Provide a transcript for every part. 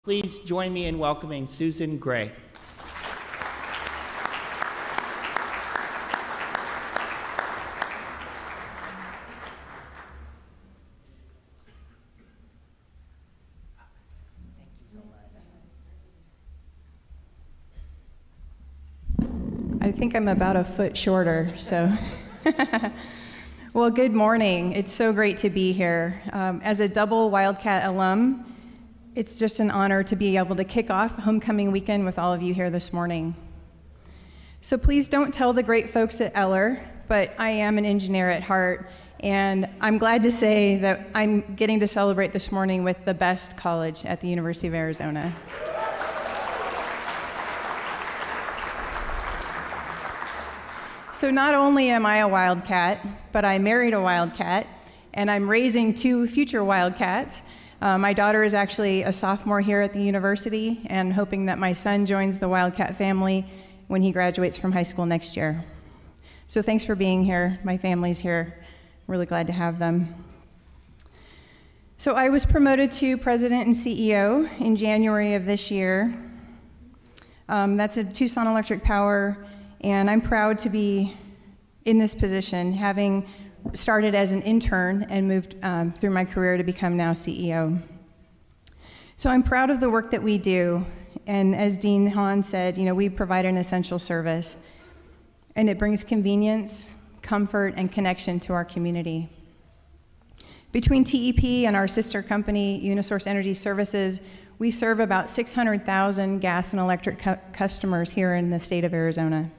Please join me in welcoming Susan Gray. I think I'm about a foot shorter, so. Well, good morning. It's so great to be here. As a double Wildcat alum, it's just an honor to be able to kick off homecoming weekend with all of you here this morning. So please don't tell the great folks at Eller, but I am an engineer at heart, and I'm glad to say that I'm getting to celebrate this morning with the best college at the University of Arizona. So not only am I a Wildcat, but I married a Wildcat, and I'm raising two future Wildcats. My daughter is actually a sophomore here at the university, and hoping that my son joins the Wildcat family when he graduates from high school next year. So thanks for being here. My family's here. Really glad to have them. So I was promoted to president and CEO in January of this year. That's at Tucson Electric Power. And I'm proud to be in this position, having started as an intern and moved through my career to become now CEO. So I'm proud of the work that we do. And as Dean Hahn said, we provide an essential service. And it brings convenience, comfort, and connection to our community. Between TEP and our sister company, UNS Energy Services, we serve about 600,000 gas and electric customers here in the state of Arizona.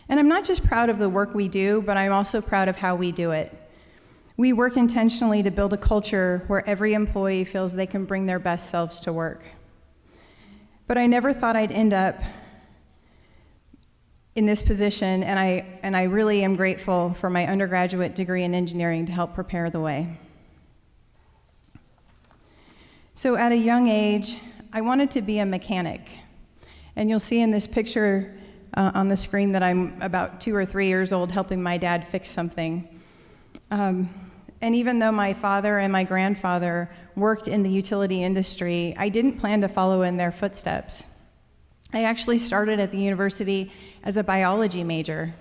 And I'm not just proud of the work we do, but I'm also proud of how we do it. We work intentionally to build a culture where every employee feels they can bring their best selves to work. But I never thought I'd end up in this position, and I really am grateful for my undergraduate degree in engineering to help prepare the way. So at a young age, I wanted to be a mechanic. And you'll see in this picture on the screen that I'm about 2 or 3 years old helping my dad fix something. And even though my father and my grandfather worked in the utility industry, I didn't plan to follow in their footsteps. I actually started at the university as a biology major.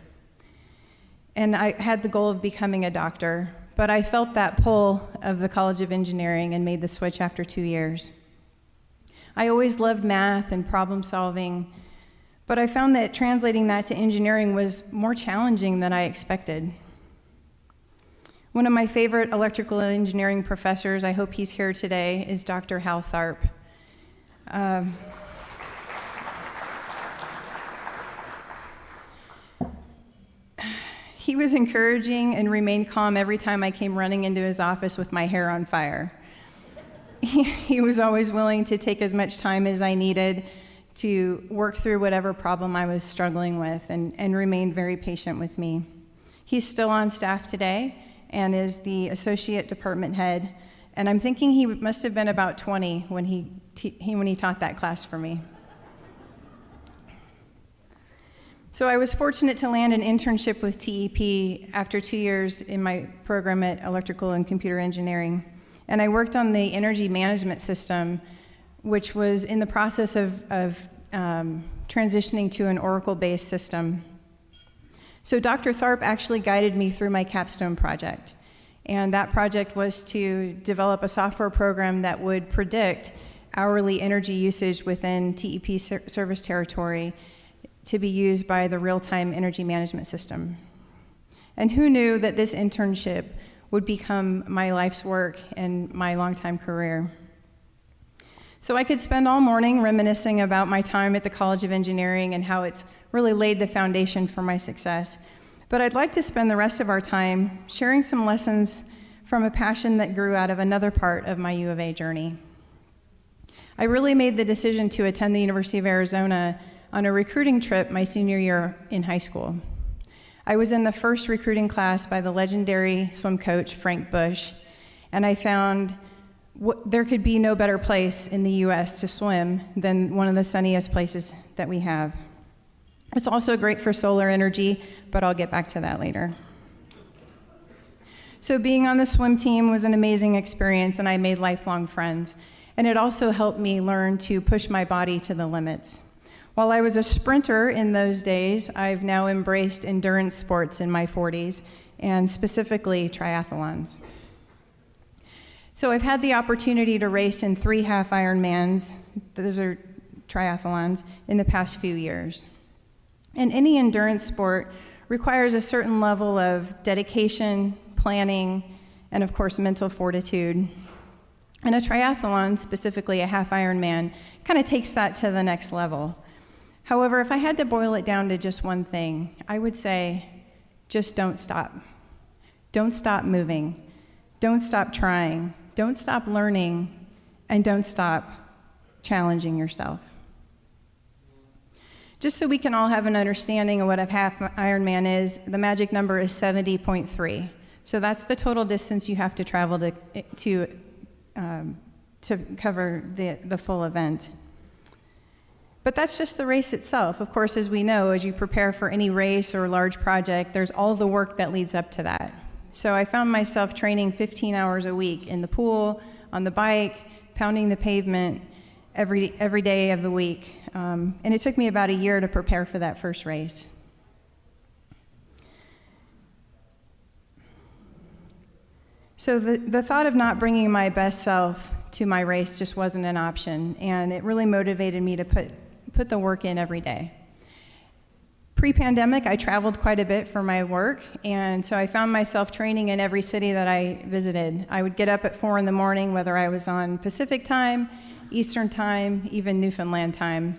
And I had the goal of becoming a doctor, but I felt that pull of the College of Engineering and made the switch after 2 years. I always loved math and problem solving, but I found that translating that to engineering was more challenging than I expected. One of my favorite electrical engineering professors, I hope he's here today, is Dr. Hal Tharp. He was encouraging and remained calm every time I came running into his office with my hair on fire. He was always willing to take as much time as I needed to work through whatever problem I was struggling with and remained very patient with me. He's still on staff today and is the associate department head, and I'm thinking he must have been about 20 when he taught that class for me. So I was fortunate to land an internship with TEP after 2 years in my program at Electrical and Computer Engineering, and I worked on the energy management system, which was in the process of transitioning to an Oracle-based system. So Dr. Tharp actually guided me through my capstone project. And that project was to develop a software program that would predict hourly energy usage within TEP service territory to be used by the real-time energy management system. And who knew that this internship would become my life's work and my longtime career? So I could spend all morning reminiscing about my time at the College of Engineering and how it's really laid the foundation for my success. But I'd like to spend the rest of our time sharing some lessons from a passion that grew out of another part of my U of A journey. I really made the decision to attend the University of Arizona on a recruiting trip my senior year in high school. I was in the first recruiting class by the legendary swim coach, Frank Bush, and I found there could be no better place in the US to swim than one of the sunniest places that we have. It's also great for solar energy, but I'll get back to that later. So being on the swim team was an amazing experience, and I made lifelong friends. And it also helped me learn to push my body to the limits. While I was a sprinter in those days, I've now embraced endurance sports in my 40s, and specifically triathlons. So I've had the opportunity to race in 3 half Ironmans, those are triathlons, in the past few years. And any endurance sport requires a certain level of dedication, planning, and of course mental fortitude. And a triathlon, specifically a half Ironman, kind of takes that to the next level. However, if I had to boil it down to just one thing, I would say, just don't stop. Don't stop moving. Don't stop trying. Don't stop learning. And don't stop challenging yourself. Just so we can all have an understanding of what a half Ironman is, the magic number is 70.3. So that's the total distance you have to travel to cover the full event. But that's just the race itself. Of course, as we know, as you prepare for any race or large project, there's all the work that leads up to that. So I found myself training 15 hours a week in the pool, on the bike, pounding the pavement every day of the week. And it took me about a year to prepare for that first race. So the thought of not bringing my best self to my race just wasn't an option, and it really motivated me to put the work in every day. Pre-pandemic, I traveled quite a bit for my work, and so I found myself training in every city that I visited. I would get up at 4 in the morning, whether I was on Pacific time, Eastern time, even Newfoundland time.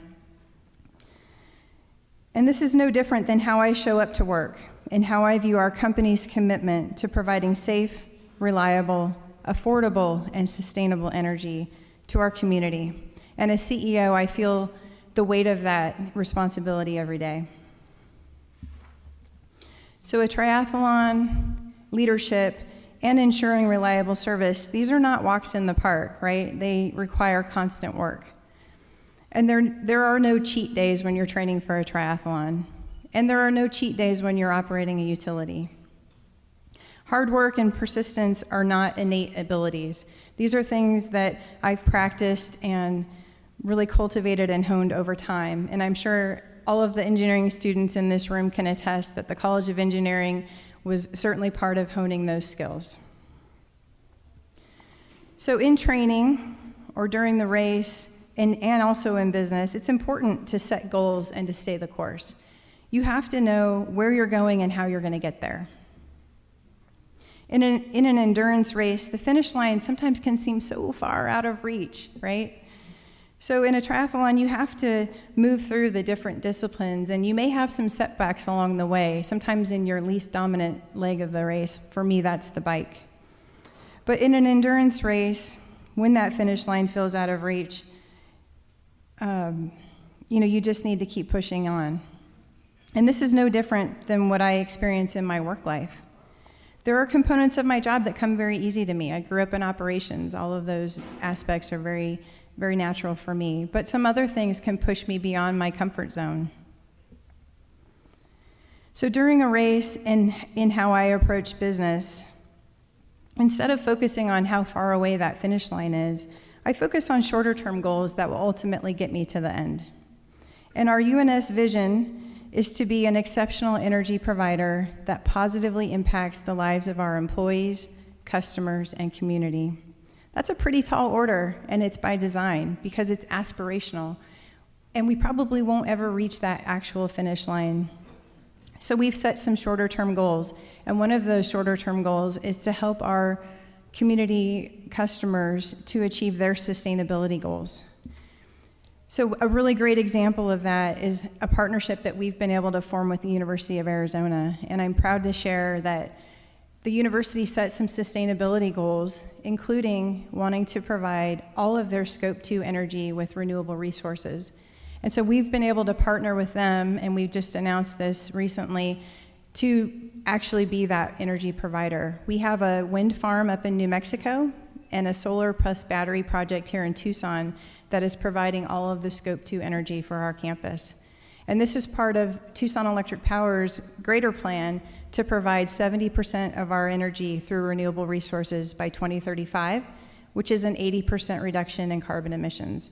And this is no different than how I show up to work and how I view our company's commitment to providing safe, reliable, affordable, and sustainable energy to our community. And as CEO, I feel the weight of that responsibility every day. So a triathlon, leadership, and ensuring reliable service, these are not walks in the park, right? They require constant work. And there are no cheat days when you're training for a triathlon. And there are no cheat days when you're operating a utility. Hard work and persistence are not innate abilities. These are things that I've practiced and really cultivated and honed over time. And I'm sure all of the engineering students in this room can attest that the College of Engineering was certainly part of honing those skills. So in training or during the race and also in business, it's important to set goals and to stay the course. You have to know where you're going and how you're going to get there. In an endurance race, the finish line sometimes can seem so far out of reach, right? So in a triathlon, you have to move through the different disciplines, and you may have some setbacks along the way, sometimes in your least dominant leg of the race. For me, that's the bike. But in an endurance race, when that finish line feels out of reach, you just need to keep pushing on. And this is no different than what I experience in my work life. There are components of my job that come very easy to me. I grew up in operations. All of those aspects are very, very natural for me. But some other things can push me beyond my comfort zone. So during a race and in how I approach business, instead of focusing on how far away that finish line is, I focus on shorter-term goals that will ultimately get me to the end. And our UNS vision is to be an exceptional energy provider that positively impacts the lives of our employees, customers, and community. That's a pretty tall order, and it's by design because it's aspirational, and we probably won't ever reach that actual finish line. So we've set some shorter-term goals, and one of those shorter-term goals is to help our community customers to achieve their sustainability goals. So a really great example of that is a partnership that we've been able to form with the University of Arizona, and I'm proud to share that the university set some sustainability goals, including wanting to provide all of their Scope 2 energy with renewable resources. And so we've been able to partner with them, and we've just announced this recently, to actually be that energy provider. We have a wind farm up in New Mexico and a solar plus battery project here in Tucson that is providing all of the Scope 2 energy for our campus. And this is part of Tucson Electric Power's greater plan to provide 70% of our energy through renewable resources by 2035, which is an 80% reduction in carbon emissions.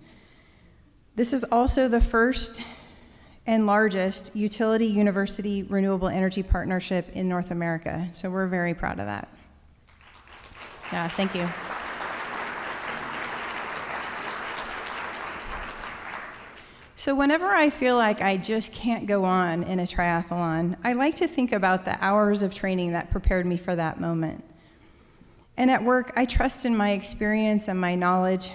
This is also the first and largest utility-university renewable energy partnership in North America, so we're very proud of that. Yeah, thank you. So whenever I feel like I just can't go on in a triathlon, I like to think about the hours of training that prepared me for that moment. And at work, I trust in my experience and my knowledge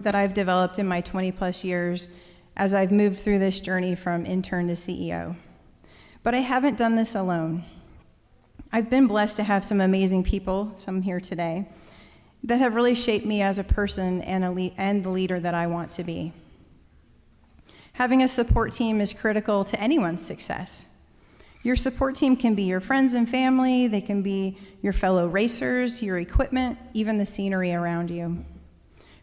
that I've developed in my 20+ years as I've moved through this journey from intern to CEO. But I haven't done this alone. I've been blessed to have some amazing people, some here today, that have really shaped me as a person and the leader that I want to be. Having a support team is critical to anyone's success. Your support team can be your friends and family, they can be your fellow racers, your equipment, even the scenery around you.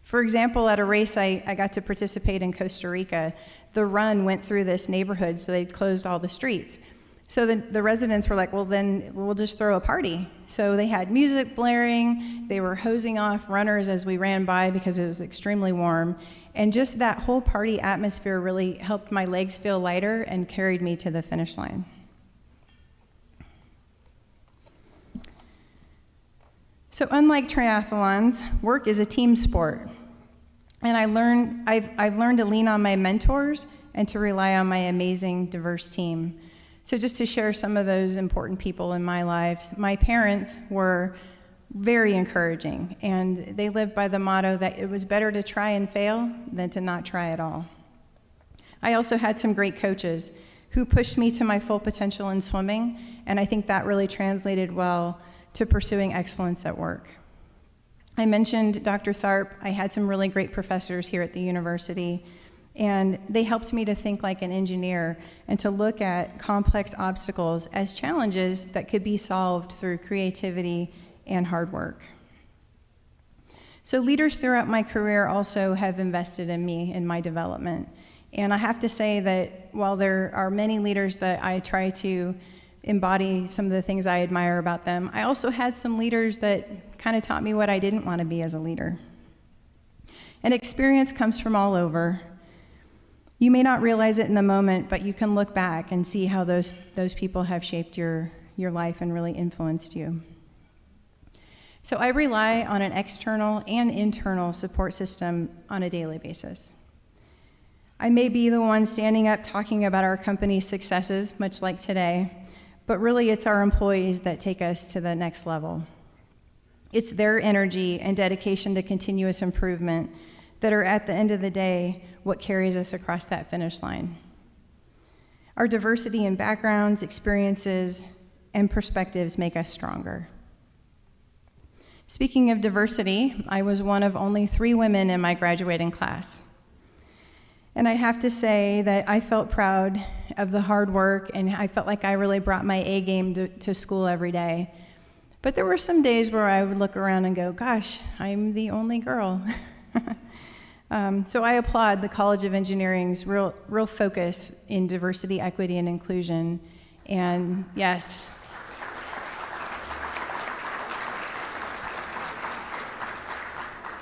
For example, at a race I got to participate in Costa Rica, the run went through this neighborhood, so they'd closed all the streets. So the residents were like, well, then we'll just throw a party. So they had music blaring, they were hosing off runners as we ran by because it was extremely warm. And just that whole party atmosphere really helped my legs feel lighter and carried me to the finish line. So unlike triathlons, work is a team sport. And I've learned to lean on my mentors and to rely on my amazing, diverse team. So just to share some of those important people in my life, my parents were very encouraging, and they lived by the motto that it was better to try and fail than to not try at all. I also had some great coaches who pushed me to my full potential in swimming, and I think that really translated well to pursuing excellence at work. I mentioned Dr. Tharp. I had some really great professors here at the university, and they helped me to think like an engineer and to look at complex obstacles as challenges that could be solved through creativity and hard work. So leaders throughout my career also have invested in me, in my development. And I have to say that while there are many leaders that I try to embody some of the things I admire about them, I also had some leaders that kind of taught me what I didn't want to be as a leader. And experience comes from all over. You may not realize it in the moment, but you can look back and see how those people have shaped your life and really influenced you. So I rely on an external and internal support system on a daily basis. I may be the one standing up talking about our company's successes, much like today, but really it's our employees that take us to the next level. It's their energy and dedication to continuous improvement that are, at the end of the day, what carries us across that finish line. Our diversity in backgrounds, experiences, and perspectives make us stronger. Speaking of diversity, I was one of only 3 women in my graduating class. And I have to say that I felt proud of the hard work, and I felt like I really brought my A game to school every day. But there were some days where I would look around and go, gosh, I'm the only girl. So I applaud the College of Engineering's real focus in diversity, equity, and inclusion. And yes,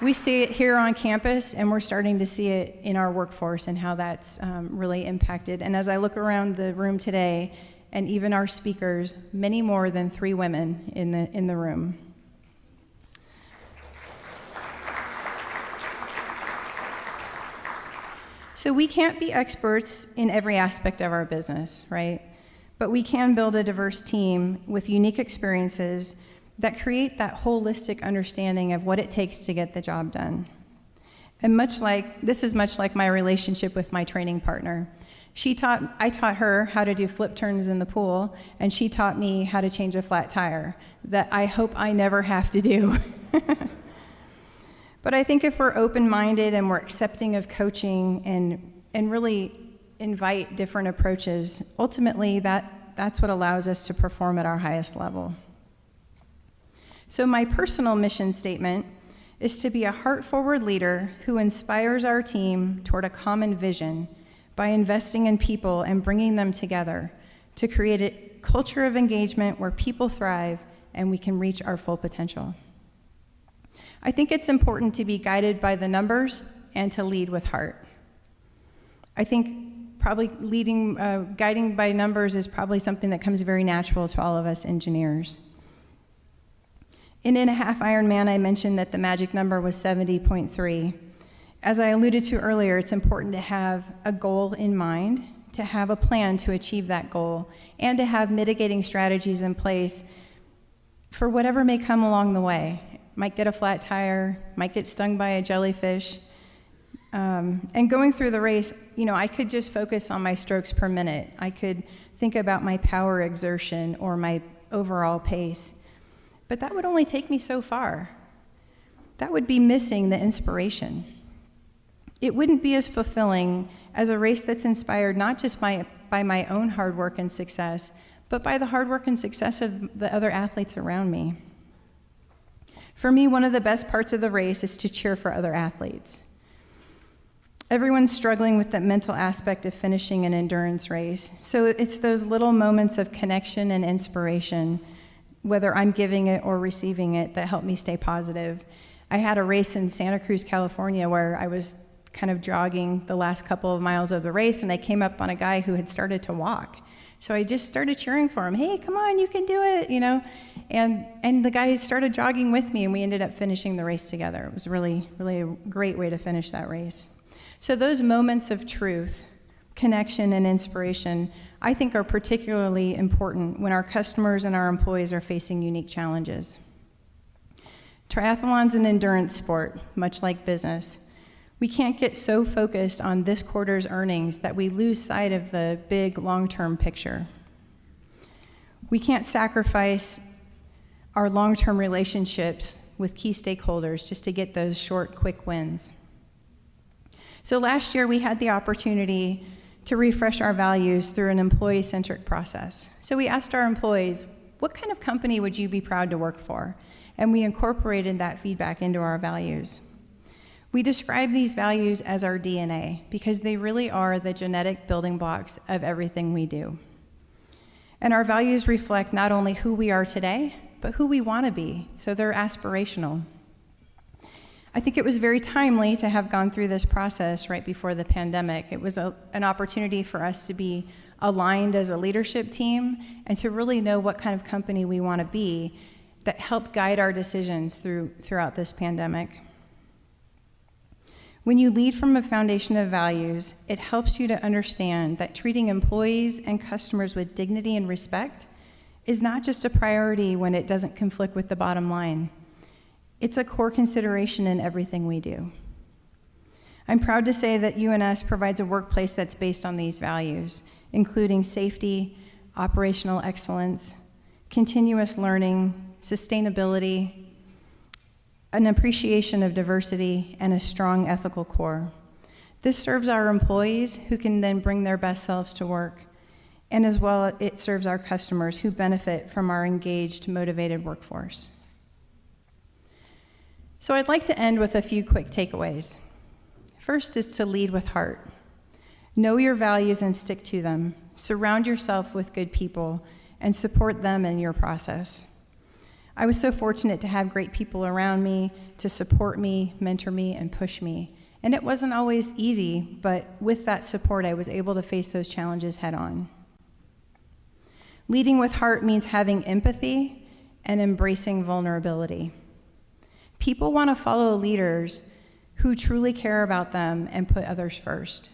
we see it here on campus, and we're starting to see it in our workforce and how that's really impacted. And as I look around the room today, and even our speakers, many more than 3 women in the room. So we can't be experts in every aspect of our business, right? But we can build a diverse team with unique experiences that create that holistic understanding of what it takes to get the job done. And this is much like my relationship with my training partner. I taught her how to do flip turns in the pool, and she taught me how to change a flat tire that I hope I never have to do. But I think if we're open-minded and we're accepting of coaching and really invite different approaches, ultimately that's what allows us to perform at our highest level. So my personal mission statement is to be a heart-forward leader who inspires our team toward a common vision by investing in people and bringing them together to create a culture of engagement where people thrive and we can reach our full potential. I think it's important to be guided by the numbers and to lead with heart. I think probably guiding by numbers is probably something that comes very natural to all of us engineers. In a half Ironman, I mentioned that the magic number was 70.3. As I alluded to earlier, it's important to have a goal in mind, to have a plan to achieve that goal, and to have mitigating strategies in place for whatever may come along the way. Might get a flat tire, might get stung by a jellyfish. And going through the race, I could just focus on my strokes per minute. I could think about my power exertion or my overall pace. But that would only take me so far. That would be missing the inspiration. It wouldn't be as fulfilling as a race that's inspired not just by my own hard work and success, but by the hard work and success of the other athletes around me. For me, one of the best parts of the race is to cheer for other athletes. Everyone's struggling with the mental aspect of finishing an endurance race, so it's those little moments of connection and inspiration, whether I'm giving it or receiving it, that help me stay positive. I had a race in Santa Cruz, California, where I was kind of jogging the last couple of miles of the race, and I came up on a guy who had started to walk. So I just started cheering for him. Hey, come on, you can do it, And the guy started jogging with me, and we ended up finishing the race together. It was really, really a great way to finish that race. So those moments of truth, connection, and inspiration, I think are particularly important when our customers and our employees are facing unique challenges. Triathlon's an endurance sport, much like business. We can't get so focused on this quarter's earnings that we lose sight of the big long-term picture. We can't sacrifice our long-term relationships with key stakeholders just to get those short, quick wins. So last year, we had the opportunity to refresh our values through an employee-centric process. So we asked our employees, what kind of company would you be proud to work for? And we incorporated that feedback into our values. We describe these values as our DNA because they really are the genetic building blocks of everything we do. And our values reflect not only who we are today, but who we want to be, so they're aspirational. I think it was very timely to have gone through this process right before the pandemic. It was an opportunity for us to be aligned as a leadership team and to really know what kind of company we want to be that helped guide our decisions throughout this pandemic. When you lead from a foundation of values, it helps you to understand that treating employees and customers with dignity and respect is not just a priority when it doesn't conflict with the bottom line. It's a core consideration in everything we do. I'm proud to say that UNS provides a workplace that's based on these values, including safety, operational excellence, continuous learning, sustainability, an appreciation of diversity, and a strong ethical core. This serves our employees, who can then bring their best selves to work, and as well, it serves our customers, who benefit from our engaged, motivated workforce. So I'd like to end with a few quick takeaways. First is to lead with heart. Know your values and stick to them. Surround yourself with good people and support them in your process. I was so fortunate to have great people around me to support me, mentor me, and push me. And it wasn't always easy, but with that support, I was able to face those challenges head on. Leading with heart means having empathy and embracing vulnerability. People want to follow leaders who truly care about them and put others first.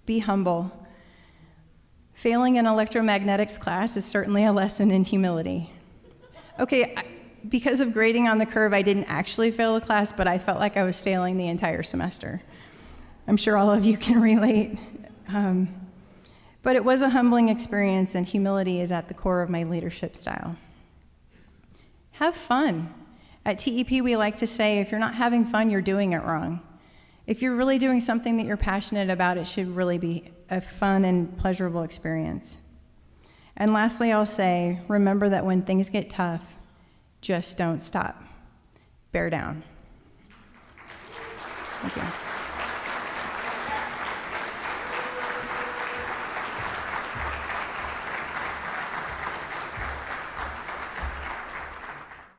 Be humble. Failing an electromagnetics class is certainly a lesson in humility. Okay, because of grading on the curve, I didn't actually fail the class, but I felt like I was failing the entire semester. I'm sure all of you can relate. But it was a humbling experience, and humility is at the core of my leadership style. Have fun. At TEP, we like to say, if you're not having fun, you're doing it wrong. If you're really doing something that you're passionate about, it should really be a fun and pleasurable experience. And lastly, I'll say, remember that when things get tough, just don't stop. Bear down. Thank you.